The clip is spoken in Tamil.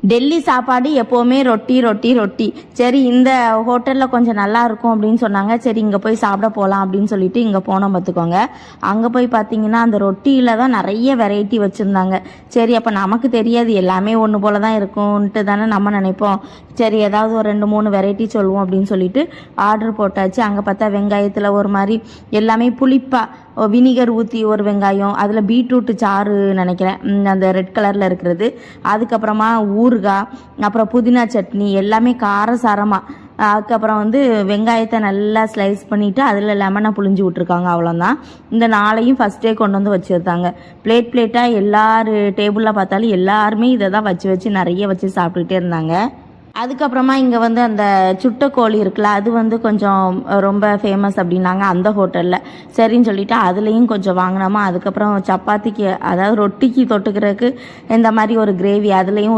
டெல்லி சாப்பாடு எப்போவுமே ரொட்டி ரொட்டி ரொட்டி. சரி இந்த ஹோட்டலில் கொஞ்சம் நல்லா இருக்கும் அப்படின்னு சொன்னாங்க. சரி இங்கே போய் சாப்பிட போகலாம் அப்படின்னு சொல்லிட்டு இங்கே போனோம் பார்த்துக்கோங்க. அங்கே போய் பார்த்தீங்கன்னா அந்த ரொட்டியில் தான் நிறைய வெரைட்டி வச்சுருந்தாங்க. சரி அப்போ நமக்கு தெரியாது, எல்லாமே ஒன்று போல தான் இருக்கும்ன்ட்டு தானே நம்ம நினைப்போம். சரி ஏதாவது ஒரு 2-3 வெரைட்டி சொல்லுவோம் அப்படின்னு சொல்லிட்டு ஆர்டர் போட்டாச்சு. அங்கே பார்த்தா வெங்காயத்தில் ஒரு மாதிரி எல்லாமே புளிப்பாக வினிகர் ஊற்றி ஒரு வெங்காயம், அதில் பீட்ரூட்டு சாறு நினைக்கிறேன், அந்த ரெட் கலரில் இருக்கிறது. அதுக்கப்புறமா ஊறுகாய், அப்புறம் புதினா சட்னி, எல்லாமே காரசாரமாக. அதுக்கப்புறம் வெங்காயத்தை நல்லா ஸ்லைஸ் பண்ணிவிட்டு அதில் லெமனை புழிஞ்சு விட்ருக்காங்க. அவ்வளோதான். இந்த நாளையும் ஃபஸ்ட்டே கொண்டு வந்து வச்சுருந்தாங்க. பிளேட்டாக எல்லார் டேபிளில் பார்த்தாலும் எல்லாருமே இதை தான் வச்சு நிறைய வச்சு சாப்பிட்டுக்கிட்டே இருந்தாங்க. அதுக்கப்புறமா இங்கே அந்த சுட்ட கோழி இருக்குல்ல, அது கொஞ்சம் ரொம்ப ஃபேமஸ் அப்படின்னாங்க அந்த ஹோட்டலில். சரின்னு சொல்லிவிட்டு அதுலேயும் கொஞ்சம் வாங்கினோமா. அதுக்கப்புறம் சப்பாத்திக்கு, அதாவது ரொட்டிக்கு தொட்டுக்கிறதுக்கு இந்த மாதிரி ஒரு கிரேவி, அதுலேயும்